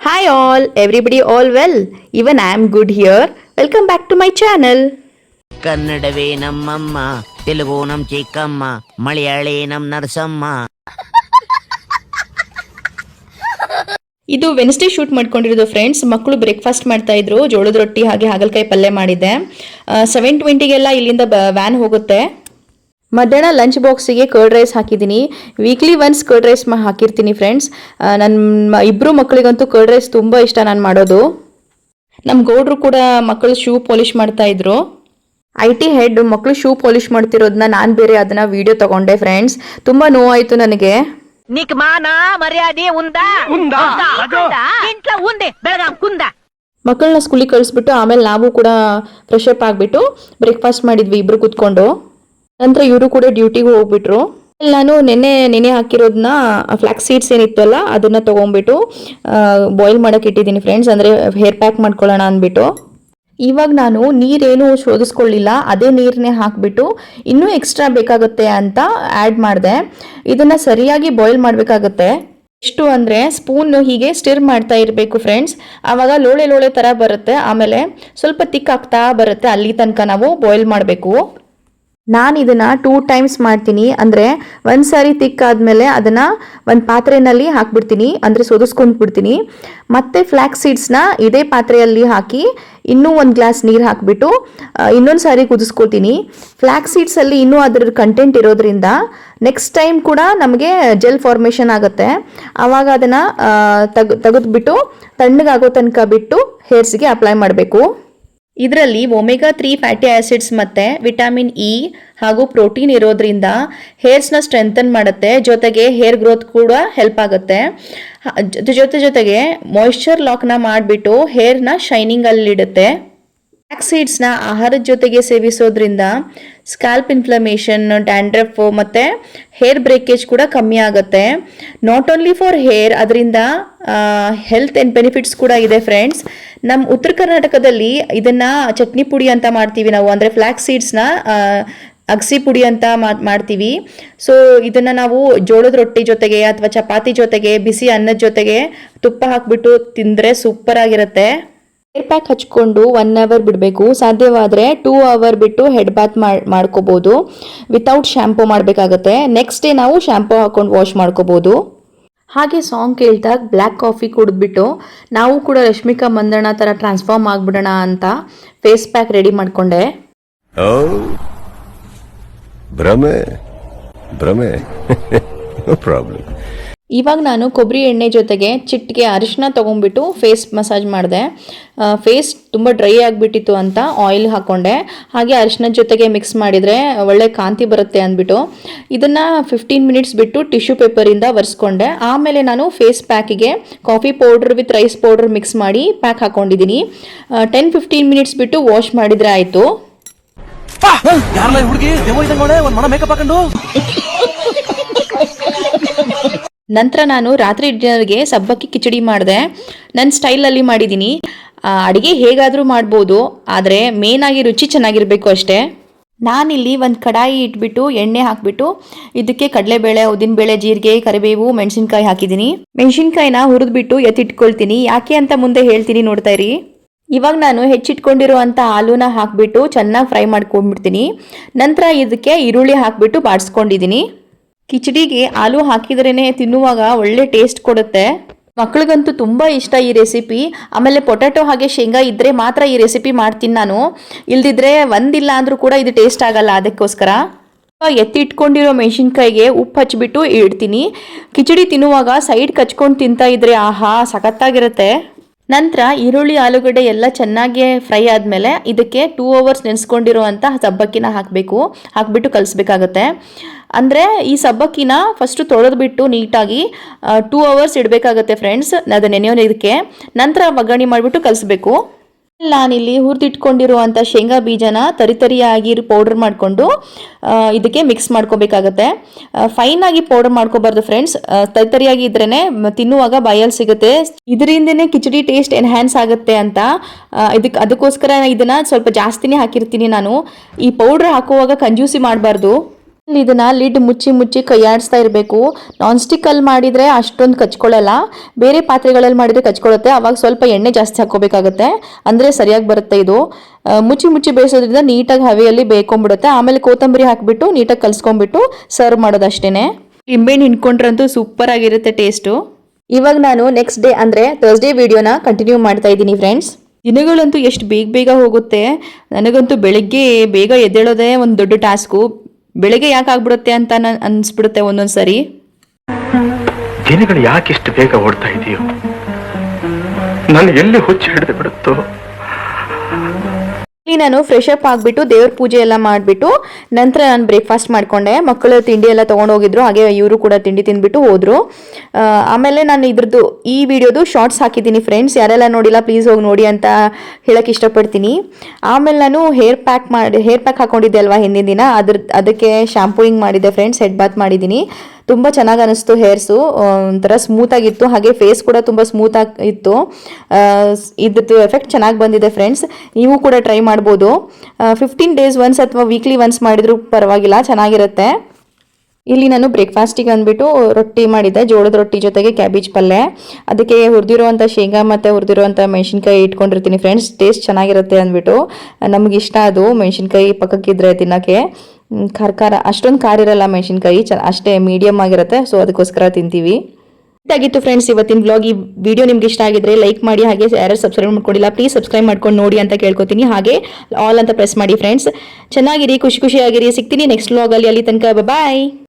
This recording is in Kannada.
Hi all, everybody all well? Even I am good here. Welcome back to my channel. ಕನ್ನಡವೇ ನಮ್ಮಮ್ಮ, ತೆಲುಗು ನಮ್ ಚಿಕ್ಕಮ್ಮ, ಮಲಯಾಳಿ ನಮ್ ನರಸಮ್ಮ. ಇದು ವೆನ್ಸ್ಡೇ ಶೂಟ್ ಮಾಡ್ಕೊಂಡಿರೋದು ಫ್ರೆಂಡ್ಸ್. ಮಕ್ಕಳು ಬ್ರೇಕ್ಫಾಸ್ಟ್ ಮಾಡ್ತಾ ಇದ್ರು, ಜೋಳದ ರೊಟ್ಟಿ ಹಾಗೆ ಹಾಗಲಕಾಯಿ ಪಲ್ಯ ಮಾಡಿದ್ದೆ. 7:20ಗೆಲ್ಲ ಇಲ್ಲಿಂದ ವ್ಯಾನ್ ಹೋಗುತ್ತೆ. ಮಧ್ಯಾಹ್ನ ಲಂಚ್ ಬಾಕ್ಸಿಗೆ ಕರ್ಡ್ ರೈಸ್ ಹಾಕಿದ್ದೀನಿ. ವೀಕ್ಲಿ ಒನ್ಸ್ ಕರ್ಡ್ ರೈಸ್ ಹಾಕಿರ್ತೀನಿ ಫ್ರೆಂಡ್ಸ್. ನನ್ನ ಇಬ್ಬರು ಮಕ್ಕಳಿಗಂತೂ ಕರ್ಡ್ ರೈಸ್ ತುಂಬ ಇಷ್ಟ ನಾನು ಮಾಡೋದು. ನಮ್ಮ ಗೌಡ್ರು ಕೂಡ ಮಕ್ಕಳು ಶೂ ಪಾಲಿಷ್ ಮಾಡ್ತಾ ಇದ್ರು. IT ಹೆಡ್ ಮಕ್ಕಳು ಶೂ ಪಾಲಿಷ್ ಮಾಡ್ತಿರೋದನ್ನ ನಾನು ಬೇರೆ ಅದನ್ನ ವಿಡಿಯೋ ತಗೊಂಡೆ ಫ್ರೆಂಡ್ಸ್. ತುಂಬ ನೋವಾಯಿತು ನನಗೆ. నీకు మాన మర్యాద ఉందా ఇంట్లో ఉంది ಬೆಳಗಾಂ ಕುಂದ. ಮಕ್ಕಳನ್ನ ಸ್ಕೂಲಿಗೆ ಕಳಿಸ್ಬಿಟ್ಟು ಆಮೇಲೆ ನಾವು ಕೂಡ ಫ್ರೆಶ್ ಅಪ್ ಆಗಿಬಿಟ್ಟು ಬ್ರೇಕ್ಫಾಸ್ಟ್ ಮಾಡಿದ್ವಿ ಇಬ್ರು ಕೂತ್ಕೊಂಡು. ನಂತರ ಇವರು ಕೂಡ ಡ್ಯೂಟಿಗೆ ಹೋಗ್ಬಿಟ್ರು. ನಾನು ನೆನೆ ಹಾಕಿರೋದನ್ನ ಫ್ಲಾಕ್ಸ್ ಸೀಡ್ಸ್ ಏನಿತ್ತಲ್ಲ ಅದನ್ನ ತೊಗೊಂಡ್ಬಿಟ್ಟು ಬಾಯ್ಲ್ ಮಾಡೋಕೆ ಇಟ್ಟಿದ್ದೀನಿ ಫ್ರೆಂಡ್ಸ್. ಅಂದರೆ ಹೇರ್ ಪ್ಯಾಕ್ ಮಾಡ್ಕೊಳ್ಳೋಣ ಅಂದ್ಬಿಟ್ಟು. ಇವಾಗ ನಾನು ನೀರೇನು ಶೋಧಿಸ್ಕೊಳ್ಳಿಲ್ಲ, ಅದೇ ನೀರನ್ನೇ ಹಾಕಿಬಿಟ್ಟು ಇನ್ನೂ ಎಕ್ಸ್ಟ್ರಾ ಬೇಕಾಗುತ್ತೆ ಅಂತ ಆ್ಯಡ್ ಮಾಡಿದೆ. ಇದನ್ನು ಸರಿಯಾಗಿ ಬಾಯ್ಲ್ ಮಾಡಬೇಕಾಗತ್ತೆ. ಎಷ್ಟು ಅಂದರೆ ಸ್ಪೂನ್ ಹೀಗೆ ಸ್ಟಿರ್ ಮಾಡ್ತಾ ಇರಬೇಕು ಫ್ರೆಂಡ್ಸ್. ಆವಾಗ ಲೋಳೆ ಲೋಳೆ ಥರ ಬರುತ್ತೆ. ಆಮೇಲೆ ಸ್ವಲ್ಪ ತಿಕ್ ಆಗ್ತಾ ಬರುತ್ತೆ. ಅಲ್ಲಿ ತನಕ ನಾವು ಬಾಯ್ಲ್ ಮಾಡಬೇಕು. ನಾನು ಇದನ್ನು 2 ಟೈಮ್ಸ್ ಮಾಡ್ತೀನಿ. ಅಂದರೆ ಒಂದು ಸಾರಿ ತಿಕ್ಕಾದ್ಮೇಲೆ ಅದನ್ನು ಒಂದು ಪಾತ್ರೆಯಲ್ಲಿ ಹಾಕ್ಬಿಡ್ತೀನಿ, ಅಂದರೆ ಸೋದಿಸ್ಕೊಂಡ್ಬಿಡ್ತೀನಿ. ಮತ್ತು ಫ್ಲ್ಯಾಕ್ಸ್ ಸೀಡ್ಸ್ನ ಇದೇ ಪಾತ್ರೆಯಲ್ಲಿ ಹಾಕಿ ಇನ್ನೂ 1 ಗ್ಲಾಸ್ ನೀರು ಹಾಕಿಬಿಟ್ಟು ಇನ್ನೊಂದು ಸಾರಿ ಕುದಿಸ್ಕೊತೀನಿ. ಫ್ಲ್ಯಾಕ್ಸ್ ಸೀಡ್ಸಲ್ಲಿ ಇನ್ನೂ ಅದರ ಕಂಟೆಂಟ್ ಇರೋದ್ರಿಂದ ನೆಕ್ಸ್ಟ್ ಟೈಮ್ ಕೂಡ ನಮಗೆ ಜೆಲ್ ಫಾರ್ಮೇಷನ್ ಆಗುತ್ತೆ. ಆವಾಗ ಅದನ್ನು ತೆಗೆದ್ಬಿಟ್ಟು ತಣ್ಣಗಾಗೋ ತನಕ ಬಿಟ್ಟು ಹೇರ್ಸ್ಗೆ ಅಪ್ಲೈ ಮಾಡಬೇಕು. ಇದರಲ್ಲಿ ಒಮೆಗಾ 3 ಫ್ಯಾಟಿ ಆ್ಯಸಿಡ್ಸ್ ಮತ್ತು ವಿಟಮಿನ್ ಇ ಹಾಗೂ ಪ್ರೋಟೀನ್ ಇರೋದ್ರಿಂದ ಹೇರ್ಸ್ನ ಸ್ಟ್ರೆಂಥನ್ ಮಾಡುತ್ತೆ. ಜೊತೆಗೆ ಹೇರ್ ಗ್ರೋತ್ ಕೂಡ ಹೆಲ್ಪ್ ಆಗುತ್ತೆ. ಜೊತೆಗೆ ಮಾಯಿಶ್ಚರ್ ಲಾಕ್ನ ಮಾಡಿಬಿಟ್ಟು ಹೇರ್ನ ಶೈನಿಂಗಲ್ಲಿಡುತ್ತೆ. ಫ್ಲ್ಯಾಕ್ಸ್ ಸೀಡ್ಸ್ನ ಆಹಾರದ ಜೊತೆಗೆ ಸೇವಿಸೋದ್ರಿಂದ ಸ್ಕ್ಯಾಲ್ಪ್ ಇನ್ಫ್ಲಮೇಷನ್, ಡ್ಯಾಂಡ್ರಫ್ ಮತ್ತು ಹೇರ್ ಬ್ರೇಕೇಜ್ ಕೂಡ ಕಮ್ಮಿ ಆಗುತ್ತೆ. ನಾಟ್ ಓನ್ಲಿ ಫಾರ್ ಹೇರ್, ಅದರಿಂದ ಹೆಲ್ತ್ ಆ್ಯಂಡ್ ಬೆನಿಫಿಟ್ಸ್ ಕೂಡ ಇದೆ ಫ್ರೆಂಡ್ಸ್. ನಮ್ಮ ಉತ್ತರ ಕರ್ನಾಟಕದಲ್ಲಿ ಇದನ್ನು ಚಟ್ನಿ ಪುಡಿ ಅಂತ ಮಾಡ್ತೀವಿ ನಾವು. ಅಂದರೆ ಫ್ಲ್ಯಾಕ್ಸ್ ಸೀಡ್ಸ್ನ ಅಗಸಿ ಪುಡಿ ಅಂತ ಮಾಡ್ತೀವಿ. ಸೊ ಇದನ್ನು ನಾವು ಜೋಳದ ರೊಟ್ಟಿ ಜೊತೆಗೆ ಅಥವಾ ಚಪಾತಿ ಜೊತೆಗೆ ಬಿಸಿ ಅನ್ನದ ಜೊತೆಗೆ ತುಪ್ಪ ಹಾಕಿಬಿಟ್ಟು ತಿಂದರೆ ಸೂಪರ್ ಆಗಿರುತ್ತೆ. ಹೇರ್ ಪ್ಯಾಕ್ ಹಚ್ಕೊಂಡು 1 ಅವರ್ ಬಿಡಬೇಕು. ಸಾಧ್ಯವಾದರೆ 2 ಅವರ್ ಬಿಟ್ಟು ಹೆಡ್ ಬಾತ್ ಮಾಡ್ಕೋಬೋದು. ವಿತೌಟ್ ಶ್ಯಾಂಪು ಮಾಡಬೇಕಾಗತ್ತೆ. ನೆಕ್ಸ್ಟ್ ಡೇ ನಾವು ಶ್ಯಾಂಪು ಹಾಕೊಂಡು ವಾಶ್ ಮಾಡ್ಕೋಬೋದು. ಹಾಗೆ ಸಾಂಗ್ ಕೇಳ್ದಾಗ ಬ್ಲ್ಯಾಕ್ ಕಾಫಿ ಕುಡಿದ್ಬಿಟ್ಟು ನಾವು ಕೂಡ ರಶ್ಮಿಕಾ ಮಂದಣ್ಣ ಥರ ಟ್ರಾನ್ಸ್ಫಾರ್ಮ್ ಆಗಿಬಿಡೋಣ ಅಂತ ಫೇಸ್ ಪ್ಯಾಕ್ ರೆಡಿ ಮಾಡಿಕೊಂಡೆ. ಭ್ರಮೆ ಭ್ರಮೆ ನೋ ಪ್ರಾಬ್ಲಮ್. ಇವಾಗ ನಾನು ಕೊಬ್ಬರಿ ಎಣ್ಣೆ ಜೊತೆಗೆ ಚಿಟ್ಟಿಗೆ ಅರಿಶಿನ ತೊಗೊಂಡ್ಬಿಟ್ಟು ಫೇಸ್ ಮಸಾಜ್ ಮಾಡಿದೆ. ಫೇಸ್ ತುಂಬ ಡ್ರೈ ಆಗಿಬಿಟ್ಟಿತ್ತು ಅಂತ ಆಯಿಲ್ ಹಾಕ್ಕೊಂಡೆ. ಹಾಗೆ ಅರಿಶಿನದ ಜೊತೆಗೆ ಮಿಕ್ಸ್ ಮಾಡಿದರೆ ಒಳ್ಳೆ ಕಾಂತಿ ಬರುತ್ತೆ ಅಂದ್ಬಿಟ್ಟು ಇದನ್ನು 15 ಮಿನಿಟ್ಸ್ ಬಿಟ್ಟು ಟಿಶ್ಯೂ ಪೇಪರಿಂದ ಒರೆಸ್ಕೊಂಡೆ. ಆಮೇಲೆ ನಾನು ಫೇಸ್ ಪ್ಯಾಕಿಗೆ coffee powder with rice powder mix ಮಾಡಿ ಪ್ಯಾಕ್ ಹಾಕ್ಕೊಂಡಿದ್ದೀನಿ. 10-15 ಮಿನಿಟ್ಸ್ ಬಿಟ್ಟು ವಾಶ್ ಮಾಡಿದರೆ ಆಯಿತು. ನಂತರ ನಾನು ರಾತ್ರಿ ಡಿನ್ನರ್ಗೆ ಸಬ್ಬಕ್ಕಿ ಕಿಚಡಿ ಮಾಡಿದೆ. ನನ್ನ ಸ್ಟೈಲಲ್ಲಿ ಮಾಡಿದ್ದೀನಿ. ಅಡುಗೆ ಹೇಗಾದರೂ ಮಾಡ್ಬೋದು, ಆದರೆ ಮೇನಾಗಿ ರುಚಿ ಚೆನ್ನಾಗಿರಬೇಕು ಅಷ್ಟೇ. ನಾನಿಲ್ಲಿ ಒಂದು ಕಡಾಯಿ ಇಟ್ಬಿಟ್ಟು ಎಣ್ಣೆ ಹಾಕಿಬಿಟ್ಟು ಇದಕ್ಕೆ ಕಡಲೆಬೇಳೆ, ಉದ್ದಿನಬೇಳೆ, ಜೀರಿಗೆ, ಕರಿಬೇವು, ಮೆಣಸಿನ್ಕಾಯಿ ಹಾಕಿದ್ದೀನಿ. ಮೆಣಸಿನ್ಕಾಯಿನ ಹುರಿದ್ಬಿಟ್ಟು ಎತ್ತಿಟ್ಕೊಳ್ತೀನಿ. ಯಾಕೆ ಅಂತ ಮುಂದೆ ಹೇಳ್ತೀನಿ, ನೋಡ್ತಾ ಇರಿ. ಇವಾಗ ನಾನು ಹೆಚ್ಚಿಟ್ಕೊಂಡಿರುವಂಥ ಆಲೂನ ಹಾಕಿಬಿಟ್ಟು ಚೆನ್ನಾಗಿ ಫ್ರೈ ಮಾಡ್ಕೊಂಡ್ಬಿಡ್ತೀನಿ. ನಂತರ ಇದಕ್ಕೆ ಈರುಳ್ಳಿ ಹಾಕಿಬಿಟ್ಟು ಬಾಡಿಸ್ಕೊಂಡಿದ್ದೀನಿ. ಕಿಚಡಿಗೆ ಆಲೂ ಹಾಕಿದ್ರೇ ತಿನ್ನುವಾಗ ಒಳ್ಳೆ ಟೇಸ್ಟ್ ಕೊಡುತ್ತೆ. ಮಕ್ಕಳಿಗಂತೂ ತುಂಬ ಇಷ್ಟ ಈ ರೆಸಿಪಿ. ಆಮೇಲೆ ಪೊಟ್ಯಾಟೊ ಹಾಗೆ ಶೇಂಗಾ ಇದ್ದರೆ ಮಾತ್ರ ಈ ರೆಸಿಪಿ ಮಾಡ್ತೀನಿ ನಾನು. ಇಲ್ದಿದ್ರೆ ಒಂದಿಲ್ಲ ಅಂದರೂ ಕೂಡ ಇದು ಟೇಸ್ಟ್ ಆಗಲ್ಲ. ಅದಕ್ಕೋಸ್ಕರ ಎತ್ತಿಟ್ಕೊಂಡಿರೋ ಮೆಣಸಿನ್ಕಾಯಿಗೆ ಉಪ್ಪು ಹಚ್ಬಿಟ್ಟು ಇಡ್ತೀನಿ. ಕಿಚಡಿ ತಿನ್ನುವಾಗ ಸೈಡ್ ಕಚ್ಕೊಂಡು ತಿಂತಾ ಇದ್ರೆ ಆಹಾ ಸಖತ್ತಾಗಿರುತ್ತೆ. ನಂತರ ಈರುಳ್ಳಿ, ಆಲೂಗಡ್ಡೆ ಎಲ್ಲ ಚೆನ್ನಾಗಿ ಫ್ರೈ ಆದಮೇಲೆ ಇದಕ್ಕೆ 2 ಅವರ್ಸ್ ನೆನೆಸ್ಕೊಂಡಿರುವಂಥ ಸಬ್ಬಕ್ಕಿನ ಹಾಕಿಬಿಟ್ಟು ಕಲಿಸ್ಬೇಕಾಗತ್ತೆ. ಅಂದರೆ ಈ ಸಬ್ಬಕ್ಕಿನ ಫಸ್ಟು ತೊಳೆದ್ಬಿಟ್ಟು ನೀಟಾಗಿ 2 ಅವರ್ಸ್ ಇಡಬೇಕಾಗತ್ತೆ ಫ್ರೆಂಡ್ಸ್, ಅದು ನೆನೆಯೋದಕ್ಕೆ. ನಂತರ ಒಗ್ಗರಣೆ ಮಾಡಿಬಿಟ್ಟು ಕಲಿಸ್ಬೇಕು. ನಾನಿಲ್ಲಿ ಹುರಿದಿಟ್ಕೊಂಡಿರುವಂಥ ಶೇಂಗಾ ಬೀಜನ ತರಿಯಾಗಿ ಪೌಡರ್ ಮಾಡಿಕೊಂಡು ಇದಕ್ಕೆ ಮಿಕ್ಸ್ ಮಾಡ್ಕೋಬೇಕಾಗತ್ತೆ. ಫೈನಾಗಿ ಪೌಡರ್ ಮಾಡ್ಕೋಬಾರ್ದು ಫ್ರೆಂಡ್ಸ್. ತರಿಯಾಗಿ ಇದ್ರೇ ತಿನ್ನುವಾಗ ಬಾಯಲ್ಲಿ ಸಿಗುತ್ತೆ. ಇದರಿಂದನೇ ಕಿಚಡಿ ಟೇಸ್ಟ್ ಎನ್ಹ್ಯಾನ್ಸ್ ಆಗುತ್ತೆ ಅಂತ ಅದಕ್ಕೋಸ್ಕರ ಇದನ್ನು ಸ್ವಲ್ಪ ಜಾಸ್ತಿನೇ ಹಾಕಿರ್ತೀನಿ ನಾನು. ಈ ಪೌಡ್ರ್ ಹಾಕುವಾಗ ಕಂಜೂಸಿ ಮಾಡಬಾರ್ದು. ಇದನ್ನ ಲಿಡ್ ಮುಚ್ಚಿ ಮುಚ್ಚಿ ಕೈಯಾಡಿಸ್ತಾ ಇರಬೇಕು. ನಾನ್ ಸ್ಟಿಕ್ಕಲ್ಲಿ ಮಾಡಿದರೆ ಅಷ್ಟೊಂದು ಕಚ್ಕೊಳ್ಳಲ್ಲ, ಬೇರೆ ಪಾತ್ರೆಗಳಲ್ಲಿ ಮಾಡಿದರೆ ಕಚ್ಕೊಳ್ಳುತ್ತೆ. ಅವಾಗ ಸ್ವಲ್ಪ ಎಣ್ಣೆ ಜಾಸ್ತಿ ಹಾಕ್ಕೋಬೇಕಾಗತ್ತೆ, ಅಂದರೆ ಸರಿಯಾಗಿ ಬರುತ್ತೆ ಇದು. ಮುಚ್ಚಿ ಮುಚ್ಚಿ ಬೇಯಿಸೋದ್ರಿಂದ ನೀಟಾಗಿ ಹವೆಯಲ್ಲಿ ಬೇಯ್ಕೊಂಡ್ಬಿಡುತ್ತೆ. ಆಮೇಲೆ ಕೊತ್ತಂಬರಿ ಹಾಕಿಬಿಟ್ಟು ನೀಟಾಗಿ ಕಲಿಸ್ಕೊಂಡ್ಬಿಟ್ಟು ಸರ್ವ್ ಮಾಡೋದು ಅಷ್ಟೇ. ಲಿಂಬೆಹಣ್ಣು ಹಿಂಡ್ಕೊಂಡ್ರಂತೂ ಸೂಪರ್ ಆಗಿರುತ್ತೆ ಟೇಸ್ಟು. ಇವಾಗ ನಾನು ನೆಕ್ಸ್ಟ್ ಡೇ ಅಂದರೆ ಥರ್ಸ್ಡೇ ವಿಡಿಯೋನ ಕಂಟಿನ್ಯೂ ಮಾಡ್ತಾ ಇದ್ದೀನಿ ಫ್ರೆಂಡ್ಸ್. ದಿನಗಳಂತೂ ಎಷ್ಟು ಬೇಗ ಬೇಗ ಹೋಗುತ್ತೆ. ನನಗಂತೂ ಬೆಳಗ್ಗೆ ಬೇಗ ಎದ್ದೇಳೋದೇ ಒಂದು ದೊಡ್ಡ ಟಾಸ್ಕು. ಬೆಳಗ್ಗೆ ಯಾಕೆ ಆಗ್ಬಿಡುತ್ತೆ ಅಂತ ಅನ್ಸ್ಬಿಡುತ್ತೆ ಒಂದೊಂದು ಸರಿ. ದಿನಗಳು ಯಾಕೆ ಇಷ್ಟು ಬೇಗ ಓಡ್ತಾ ಇದೆಯೋ, ನಾನು ಎಲ್ಲಿ ಹುಚ್ಚು ಹಿಡಿದು ಬಿಡುತ್ತೋ. ಇಲ್ಲಿ ನಾನು ಫ್ರೆಶ್ ಅಪ್ ಆಗಿಬಿಟ್ಟು ದೇವ್ರ ಪೂಜೆ ಎಲ್ಲ ಮಾಡಿಬಿಟ್ಟು ನಂತರ ನಾನು ಬ್ರೇಕ್ಫಾಸ್ಟ್ ಮಾಡಿಕೊಂಡೆ. ಮಕ್ಕಳು ತಿಂಡಿ ಎಲ್ಲ ತೊಗೊಂಡೋಗಿದ್ರು, ಹಾಗೆ ಇವರು ಕೂಡ ತಿಂಡಿ ತಿಂದ್ಬಿಟ್ಟು ಹೋದರು. ಆಮೇಲೆ ನಾನು ಇದ್ರದ್ದು ಈ ವಿಡಿಯೋದು ಶಾರ್ಟ್ಸ್ ಹಾಕಿದ್ದೀನಿ ಫ್ರೆಂಡ್ಸ್. ಯಾರೆಲ್ಲ ನೋಡಿಲ್ಲ ಪ್ಲೀಸ್ ಹೋಗಿ ನೋಡಿ ಅಂತ ಹೇಳಕ್ಕೆ ಇಷ್ಟಪಡ್ತೀನಿ. ಆಮೇಲೆ ನಾನು ಹೇರ್ ಪ್ಯಾಕ್ ಹಾಕೊಂಡಿದ್ದೆ ಅಲ್ವಾ ಹಿಂದಿನ ದಿನ, ಅದಕ್ಕೆ ಶಾಂಪೂಯಿಂಗ್ ಮಾಡಿದ್ದೆ ಫ್ರೆಂಡ್ಸ್. ಹೆಡ್ ಬಾತ್ ಮಾಡಿದ್ದೀನಿ. ತುಂಬ ಚೆನ್ನಾಗಿ ಅನಿಸ್ತು. ಹೇರ್ಸು ಒಂಥರ ಸ್ಮೂತಾಗಿತ್ತು, ಹಾಗೆ ಫೇಸ್ ಕೂಡ ತುಂಬ ಸ್ಮೂತಾಗಿ ಇತ್ತು. ಇದ್ರದ್ದು ಎಫೆಕ್ಟ್ ಚೆನ್ನಾಗಿ ಬಂದಿದೆ ಫ್ರೆಂಡ್ಸ್. ನೀವು ಕೂಡ ಟ್ರೈ ಮಾಡ್ಬೋದು. 15 days ಒನ್ಸ್ ಅಥವಾ ವೀಕ್ಲಿ ಒನ್ಸ್ ಮಾಡಿದರೂ ಪರವಾಗಿಲ್ಲ, ಚೆನ್ನಾಗಿರುತ್ತೆ. ಇಲ್ಲಿ ನಾನು ಬ್ರೇಕ್ಫಾಸ್ಟಿಗೆ ಅಂದ್ಬಿಟ್ಟು ರೊಟ್ಟಿ ಮಾಡಿದ್ದೆ, ಜೋಳದ ರೊಟ್ಟಿ ಜೊತೆಗೆ ಕ್ಯಾಬೇಜ್ ಪಲ್ಯ. ಅದಕ್ಕೆ ಹುರಿದಿರುವಂಥ ಶೇಂಗಾ ಮತ್ತು ಹುರಿದಿರುವಂಥ ಮೆಣಸಿನ್ಕಾಯಿ ಇಟ್ಕೊಂಡಿರ್ತೀನಿ ಫ್ರೆಂಡ್ಸ್. ಟೇಸ್ಟ್ ಚೆನ್ನಾಗಿರುತ್ತೆ ಅಂದ್ಬಿಟ್ಟು. ನಮಗೆ ಇಷ್ಟ ಅದು ಮೆಣಸಿನ್ಕಾಯಿ ಪಕ್ಕಕ್ಕಿದ್ರೆ ತಿನ್ನೋಕ್ಕೆ. ಖಾರ ಅಷ್ಟೊಂದು ಖಾರ ಇರಲ್ಲ ಮೆಣಸಿನ್ಕಾಯಿ, ಅಷ್ಟೇ ಮೀಡಿಯಮ್ ಆಗಿರುತ್ತೆ. ಸೊ ಅದಕ್ಕೋಸ್ಕರ ತಿಂತೀವಿ. ಇದಾಗಿತ್ತು ಫ್ರೆಂಡ್ಸ್ ಇವತ್ತಿನ ವ್ಲಾಗ್. ಈ ವಿಡಿಯೋ ನಿಮ್ಗೆ ಇಷ್ಟ ಆಗಿದ್ರೆ ಲೈಕ್ ಮಾಡಿ, ಹಾಗೆ ಯಾರು ಸಬ್ಸ್ಕ್ರೈಬ್ ಮಾಡ್ಕೊಂಡಿಲ್ಲ ಪ್ಲೀಸ್ ಸಬ್ಸ್ಕ್ರೈಬ್ ಮಾಡ್ಕೊಂಡು ನೋಡಿ ಅಂತ ಕೇಳ್ಕೊತೀನಿ. ಹಾಗೆ ಆಲ್ ಅಂತ ಪ್ರೆಸ್ ಮಾಡಿ ಫ್ರೆಂಡ್ಸ್. ಚೆನ್ನಾಗಿರಿ, ಖುಷಿಯಾಗಿರಿ. ಸಿಗ್ತೀನಿ ನೆಕ್ಸ್ಟ್ ವ್ಲಾಗಲ್ಲಿ. ಅಲ್ಲಿ ತನಕ ಬಾಯ್.